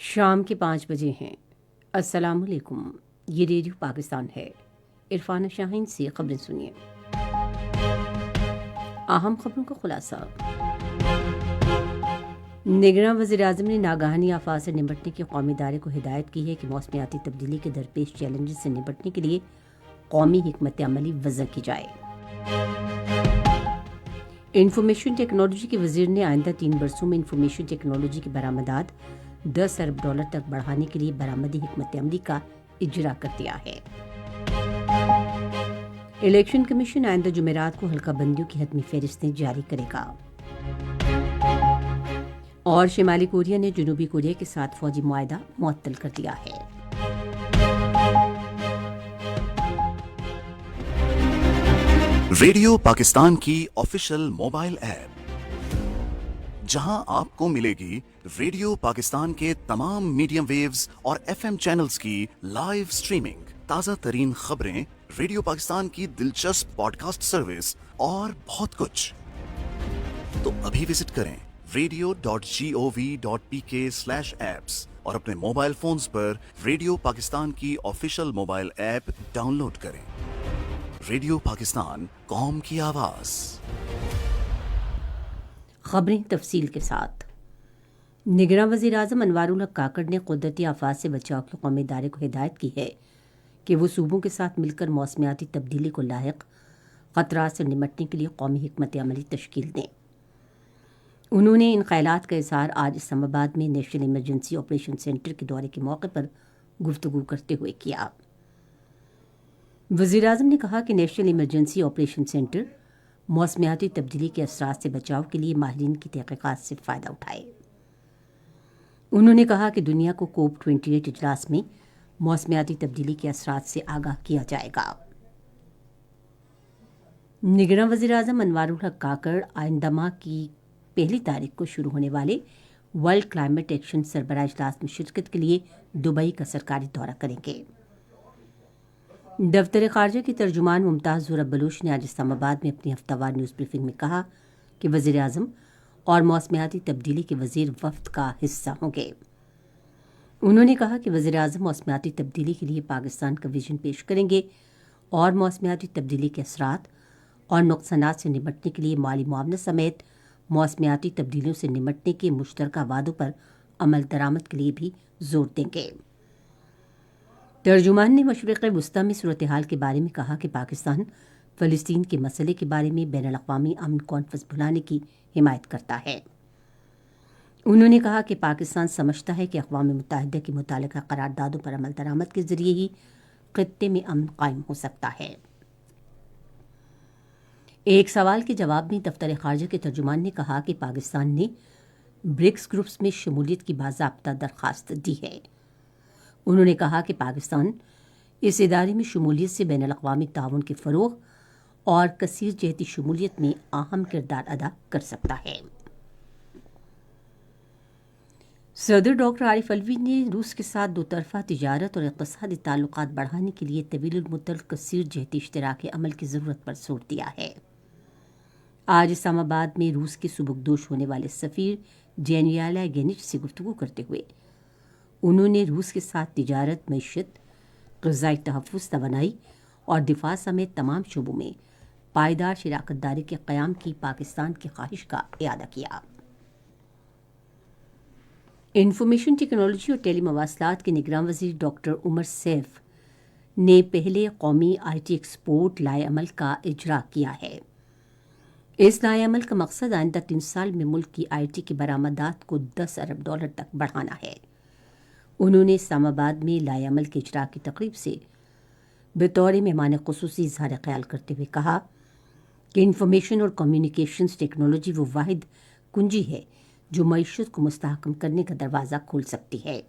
شام کے 5 بجے ہیں۔ السلام علیکم، یہ ریڈیو پاکستان ہے۔ عرفانہ شاہین سے خبریں سنیے۔ اہم خبروں کا خلاصہ۔ نگراں وزیر اعظم نے ناگہانی آفات سے نمٹنے کے قومی ادارے کو ہدایت کی ہے کہ موسمیاتی تبدیلی کے درپیش چیلنجز سے نمٹنے کے لیے قومی حکمت عملی وضع کی جائے۔ انفارمیشن ٹیکنالوجی کے وزیر نے آئندہ 3 برسوں میں انفارمیشن ٹیکنالوجی کی برآمدات $10 ارب تک بڑھانے کے لیے برآمدی حکمت عملی کا اجرا کر دیا ہے۔ الیکشن کمیشن آئندہ جمعرات کو حلقہ بندیوں کی حتمی فہرستیں جاری کرے گا۔ اور شمالی کوریا نے جنوبی کوریا کے ساتھ فوجی معاہدہ معطل کر دیا ہے۔ ریڈیو پاکستان کی آفیشیل موبائل ایپ، جہاں آپ کو ملے گی ریڈیو پاکستان کے تمام میڈیم ویوز اور FM چینلز کی لائیو سٹریمنگ، تازہ ترین خبریں، ریڈیو پاکستان کی دلچسپ پوڈ کاسٹ سروس اور بہت کچھ۔ تو ابھی وزٹ کریں radio.gov.pk/apps اور اپنے موبائل فونز پر ریڈیو پاکستان کی official mobile app download کریں۔ ریڈیو پاکستان، قوم کی آواز۔ خبریں تفصیل کے ساتھ۔ نگراں وزیر اعظم انوار الحق کاکڑ نے قدرتی آفات سے بچاؤ کے قومی ادارے کو ہدایت کی ہے کہ وہ صوبوں کے ساتھ مل کر موسمیاتی تبدیلی کو لاحق خطرات سے نمٹنے کے لیے قومی حکمت عملی تشکیل دیں۔ انہوں نے ان خیالات کا اظہار آج اسلام آباد میں نیشنل ایمرجنسی آپریشن سینٹر کے دورے کے موقع پر گفتگو کرتے ہوئے کیا۔ وزیر اعظم نے کہا کہ نیشنل ایمرجنسی آپریشن سینٹر موسمیاتی تبدیلی کے اثرات سے بچاؤ کے لیے ماہرین کی تحقیقات سے فائدہ اٹھائے۔ انہوں نے کہا کہ دنیا کو کوپ 28 اجلاس میں موسمیاتی تبدیلی کے اثرات سے آگاہ کیا جائے گا۔ نگراں وزیر اعظم انوار الحق کاکڑ آئندہ ماہ کی 1 تاریخ کو شروع ہونے والے ورلڈ کلائمیٹ ایکشن سربراہ اجلاس میں شرکت کے لیے دبئی کا سرکاری دورہ کریں گے۔ دفتر خارجہ کی ترجمان ممتاز زہرہ بلوچ نے آج اسلام آباد میں اپنی ہفتہ وار نیوز بریفنگ میں کہا کہ وزیر اعظم اور موسمیاتی تبدیلی کے وزیر وفد کا حصہ ہوں گے۔ انہوں نے کہا کہ وزیر اعظم موسمیاتی تبدیلی کے لیے پاکستان کا ویژن پیش کریں گے اور موسمیاتی تبدیلی کے اثرات اور نقصانات سے نمٹنے کے لیے مالی معاونت سمیت موسمیاتی تبدیلیوں سے نمٹنے کے مشترکہ وعدوں پر عمل درآمد کے لیے بھی زور دیں گے۔ ترجمان نے مشرق وسطیٰ میں صورتحال کے بارے میں کہا کہ پاکستان فلسطین کے مسئلے کے بارے میں بین الاقوامی امن کانفرنس بلانے کی حمایت کرتا ہے۔ انہوں نے کہا کہ پاکستان سمجھتا ہے کہ اقوام متحدہ کی متعلقہ قراردادوں پر عمل درآمد کے ذریعے ہی خطے میں امن قائم ہو سکتا ہے۔ ایک سوال کے جواب میں دفتر خارجہ کے ترجمان نے کہا کہ پاکستان نے برکس گروپس میں شمولیت کی باضابطہ درخواست دی ہے۔ انہوں نے کہا کہ پاکستان اس ادارے میں شمولیت سے بین الاقوامی تعاون کے فروغ اور کثیر جہتی شمولیت میں اہم کردار ادا کر سکتا ہے۔ صدر ڈاکٹر عارف علوی نے روس کے ساتھ دو طرفہ تجارت اور اقتصادی تعلقات بڑھانے کے لیے طویل المدت کثیر جہتی اشتراک عمل کی ضرورت پر زور دیا ہے۔ آج اسلام آباد میں روس کے سبکدوش ہونے والے سفیر جینیالا گینچ سے گفتگو کرتے ہوئے انہوں نے روس کے ساتھ تجارت، معیشت، غذائی تحفظ، توانائی اور دفاع سمیت تمام شعبوں میں پائیدار شراکت داری کے قیام کی پاکستان کی خواہش کا اعادہ کیا۔ انفارمیشن ٹیکنالوجی اور ٹیلی مواصلات کے نگراں وزیر ڈاکٹر عمر سیف نے پہلے قومی IT ایکسپورٹ لائحہ عمل کا اجرا کیا ہے۔ اس لائحہ عمل کا مقصد آئندہ 3 سال میں ملک کی IT کی برآمدات کو $10 ارب تک بڑھانا ہے۔ انہوں نے اسلام آباد میں لائحہ عمل کے اجرا کی تقریب سے بطور مہمان خصوصی اظہار خیال کرتے ہوئے کہا کہ انفارمیشن اور کمیونیکیشنز ٹیکنالوجی وہ واحد کنجی ہے جو معیشت کو مستحکم کرنے کا دروازہ کھول سکتی ہے۔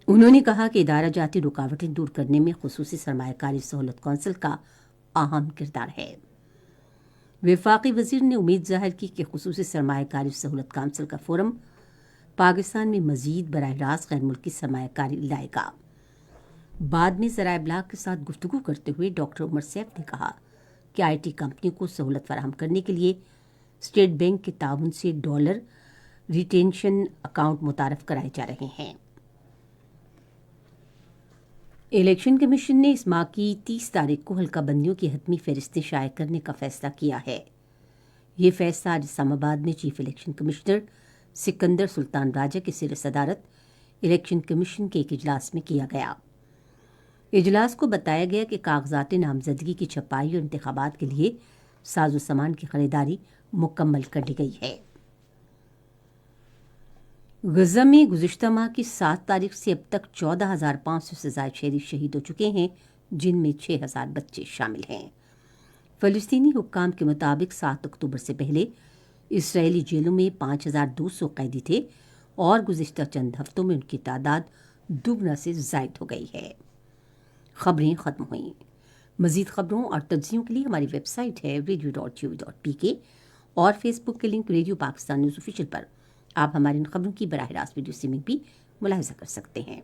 انہوں نے کہا کہ ادارہ جاتی رکاوٹیں دور کرنے میں خصوصی سرمایہ کاری سہولت کونسل کا اہم کردار ہے۔ وفاقی وزیر نے امید ظاہر کی کہ خصوصی سرمایہ کاری سہولت کونسل کا فورم پاکستان میں مزید براہ راست غیر ملکی سرمایہ کاری لائے گا۔ بعد میں ذرائع ابلاغ کے ساتھ گفتگو کرتے ہوئے ڈاکٹر عمر سیف نے کہا کہ آئی ٹی کمپنیوں کو سہولت فراہم کرنے کے لیے اسٹیٹ بینک کے تعاون سے ڈالر ریٹینشن اکاؤنٹ متعارف کرائے جا رہے ہیں۔ الیکشن کمیشن نے اس ماہ کی 30 تاریخ کو حلقہ بندیوں کی حتمی فہرستیں شائع کرنے کا فیصلہ کیا ہے۔ یہ فیصلہ آج اسلام آباد میں چیف الیکشن کمشنر سکندر سلطان راجہ کے زیر صدارت الیکشن کمیشن کے ایک اجلاس میں کیا گیا۔ اجلاس کو بتایا گیا کہ کاغذات نامزدگی کی چھپائی اور انتخابات کے لیے ساز و سامان کی خریداری مکمل کر لی گئی ہے۔ غزہ میں گزشتہ ماہ کی 7 تاریخ سے اب تک 14,500 سے زائد شہری شہید ہو چکے ہیں، جن میں 6,000 بچے شامل ہیں۔ فلسطینی حکام کے مطابق 7 اکتوبر سے پہلے اسرائیلی جیلوں میں 5,200 قیدی تھے اور گزشتہ چند ہفتوں میں ان کی تعداد دوگنا سے زائد ہو گئی ہے۔ خبریں ختم ہوئیں۔ مزید خبروں اور تجزیوں کے لیے ہماری ویب سائٹ ہے radio.tv.pk اور فیس بک کے link radio Pakistan news official پر آپ ہماری ان خبروں کی براہ راست ویڈیو اسٹریمنگ بھی ملاحظہ کر سکتے ہیں۔